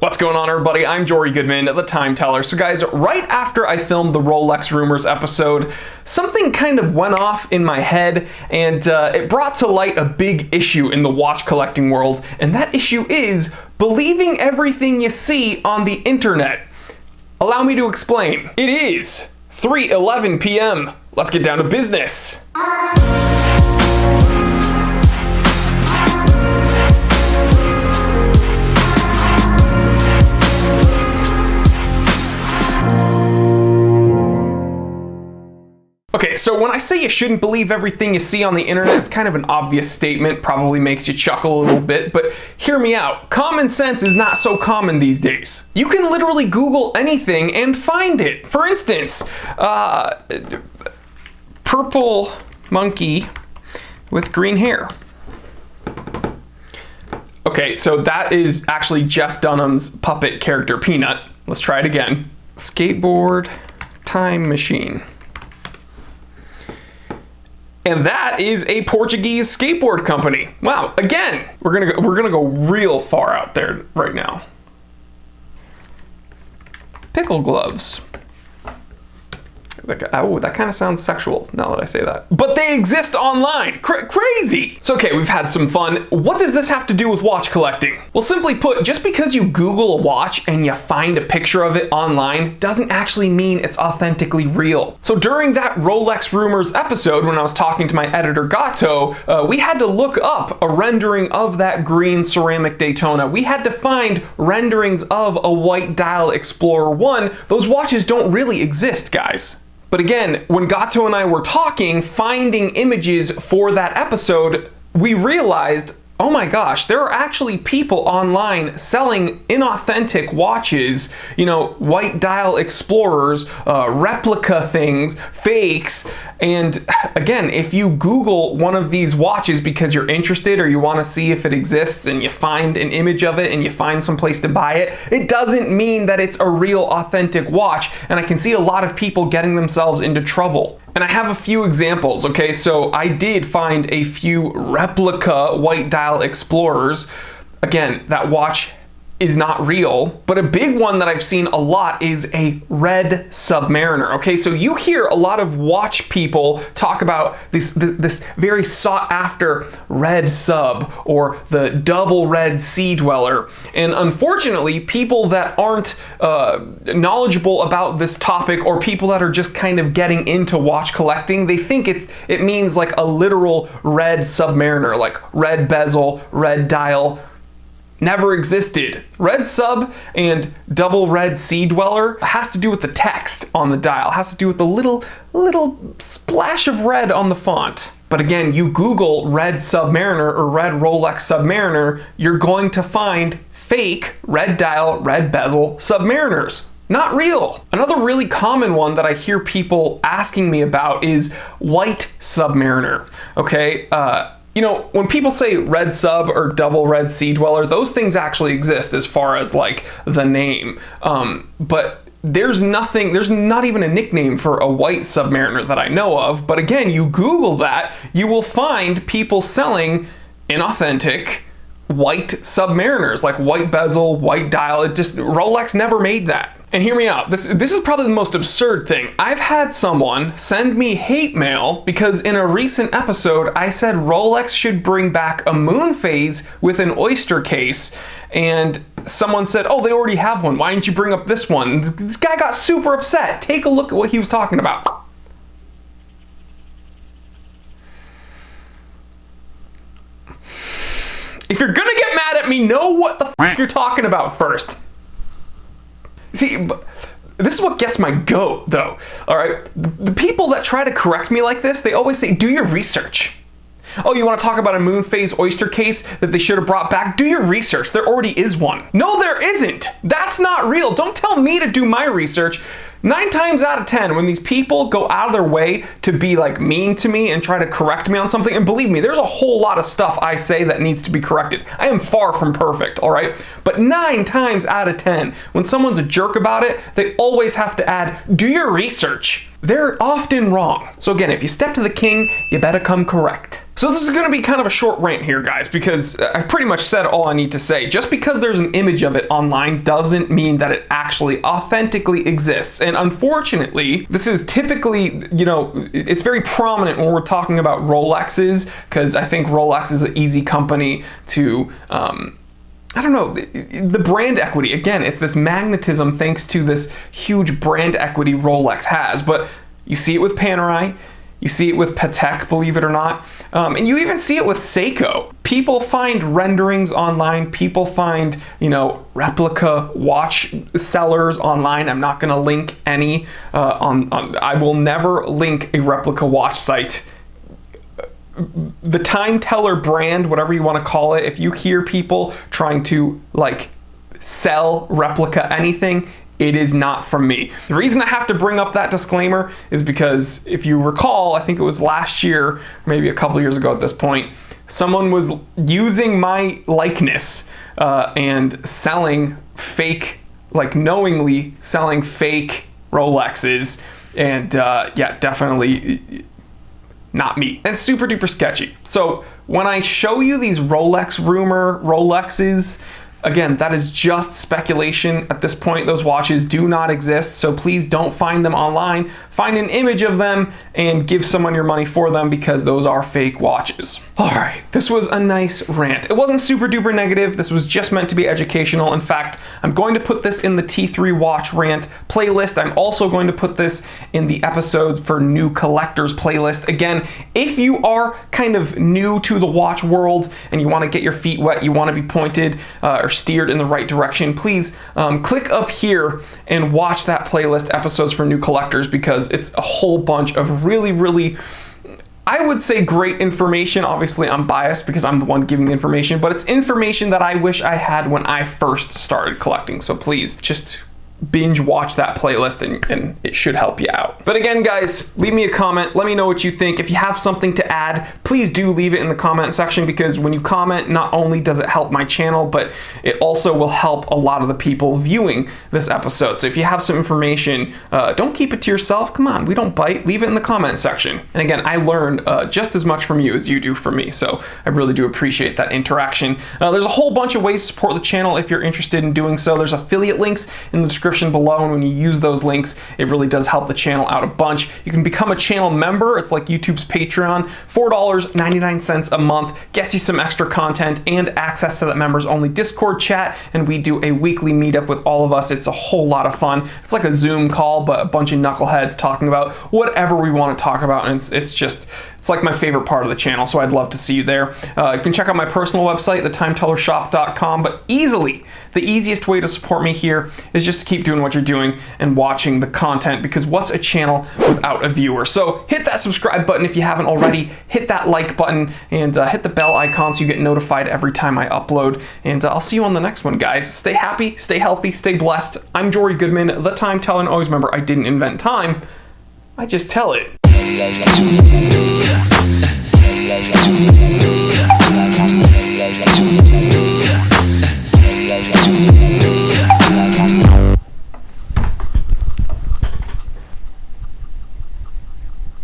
What's going on, everybody? I'm Jory Goodman, the Time Teller. So guys, right after I filmed the Rolex Rumors episode, something kind of went off in my head, and it brought to light a big issue in the watch collecting world, and that issue is believing everything you see on the internet. Allow me to explain. It is 3:11 p.m. Let's get down to business. Okay, so when I say you shouldn't believe everything you see on the internet, it's kind of an obvious statement, probably makes you chuckle a little bit, but hear me out. Common sense is not so common these days. You can literally Google anything and find it. For instance, purple monkey with green hair. Okay, so that is actually Jeff Dunham's puppet character, Peanut. Let's try it again. Skateboard time machine. And that is a Portuguese skateboard company. Wow, again, we're gonna go real far out there right now. Pickle gloves. Oh, that kind of sounds sexual now that I say that. But they exist online. Crazy. So okay, we've had some fun. What does this have to do with watch collecting? Well, simply put, just because you Google a watch and you find a picture of it online doesn't actually mean it's authentically real. So during that Rolex Rumors episode, when I was talking to my editor Gato, we had to look up a rendering of that green ceramic Daytona. We had to find renderings of a white dial Explorer 1. Those watches don't really exist, guys. But again, when Gato and I were talking, finding images for that episode, we realized, oh my gosh, there are actually people online selling inauthentic watches, you know, white dial Explorers, replica things, fakes. And again, if you Google one of these watches because you're interested or you want to see if it exists and you find an image of it and you find some place to buy it, it doesn't mean that it's a real authentic watch. And I can see a lot of people getting themselves into trouble. And I have a few examples, okay? So I did find a few replica white dial Explorers. Again, that watch is not real, but a big one that I've seen a lot is a red Submariner. Okay, so you hear a lot of watch people talk about this very sought after red sub or the double red Sea Dweller, and unfortunately people that aren't knowledgeable about this topic, or people that are just kind of getting into watch collecting, they think it means like a literal red Submariner, like red bezel, red dial. Never existed. Red sub and double red Sea Dweller has to do with the text on the dial, has to do with the little splash of red on the font. But again, you Google red Submariner or red Rolex Submariner, you're going to find fake red dial, red bezel Submariners. Not real. Another really common one that I hear people asking me about is white Submariner. Okay, you know, when people say red sub or double red Sea Dweller, those things actually exist as far as like the name. But there's not even a nickname for a white Submariner that I know of. But again, you Google that, you will find people selling inauthentic white Submariners, like white bezel, white dial. Rolex never made that. And hear me out, this is probably the most absurd thing. I've had someone send me hate mail because in a recent episode I said Rolex should bring back a moon phase with an oyster case, and someone said, oh, they already have one, why didn't you bring up this one? This guy got super upset. Take a look at what he was talking about. If you're gonna get mad at me, know what the f you're talking about first. See, this is what gets my goat, though, all right? The people that try to correct me like this, they always say, do your research. Oh, you want to talk about a moon phase oyster case that they should have brought back? Do your research. There already is one. No, there isn't. That's not real. Don't tell me to do my research. 9 times out of 10, when these people go out of their way to be like mean to me and try to correct me on something, and believe me, there's a whole lot of stuff I say that needs to be corrected. I am far from perfect, all right? But 9 times out of 10, when someone's a jerk about it, they always have to add, do your research. They're often wrong. So again, if you step to the king, you better come correct. So this is going to be kind of a short rant here, guys, because I've pretty much said all I need to say. Just because there's an image of it online doesn't mean that it actually authentically exists. And unfortunately, this is typically, you know, it's very prominent when we're talking about Rolexes, because I think Rolex is an easy company to, I don't know, the brand equity. Again, it's this magnetism thanks to this huge brand equity Rolex has. But you see it with Panerai. You see it with Patek, believe it or not. And you even see it with Seiko. People find renderings online. People find, you know, replica watch sellers online. I'm not gonna link any. I will never link a replica watch site. The Time Teller brand, whatever you want to call it, if you hear people trying to like sell replica anything, it is not from me. The reason I have to bring up that disclaimer is because if you recall, I think it was last year, maybe a couple years ago at this point, someone was using my likeness and selling fake, like knowingly selling fake Rolexes. And yeah, definitely not me. And super duper sketchy. So when I show you these Rolexes, again, that is just speculation at this point. Those watches do not exist, so please don't find them online. Find an image of them and give someone your money for them, because those are fake watches. All right, this was a nice rant. It wasn't super duper negative. This was just meant to be educational. In fact, I'm going to put this in the T3 watch rant playlist. I'm also going to put this in the episode for new collectors playlist. Again, if you are kind of new to the watch world and you want to get your feet wet, you want to be pointed or steered in the right direction, please click up here and watch that playlist, episodes for new collectors, because it's a whole bunch of really, I would say great information. Obviously, I'm biased because I'm the one giving the information, but it's information that I wish I had when I first started collecting. So please just binge watch that playlist and it should help you out. But again, guys, leave me a comment. Let me know what you think. If you have something to add, please do leave it in the comment section, because when you comment, not only does it help my channel, but it also will help a lot of the people viewing this episode. So if you have some information, don't keep it to yourself. Come on, we don't bite. Leave it in the comment section. And again, I learn just as much from you as you do from me. So I really do appreciate that interaction. There's a whole bunch of ways to support the channel if you're interested in doing so. There's affiliate links in the description below, and when you use those links, it really does help the channel out a bunch. You can become a channel member. It's like YouTube's Patreon. $4.99 a month gets you some extra content and access to that members only Discord chat, and we do a weekly meetup with all of us. It's a whole lot of fun. It's like a Zoom call, but a bunch of knuckleheads talking about whatever we want to talk about, and it's like my favorite part of the channel, so I'd love to see you there. You can check out my personal website, thetimetellershop.com, but easily, the easiest way to support me here is just to keep doing what you're doing and watching the content, because what's a channel without a viewer? So hit that subscribe button if you haven't already, hit that like button, and hit the bell icon so you get notified every time I upload, and I'll see you on the next one, guys. Stay happy, stay healthy, stay blessed. I'm Jory Goodman, the Time Teller, and always remember, I didn't invent time, I just tell it.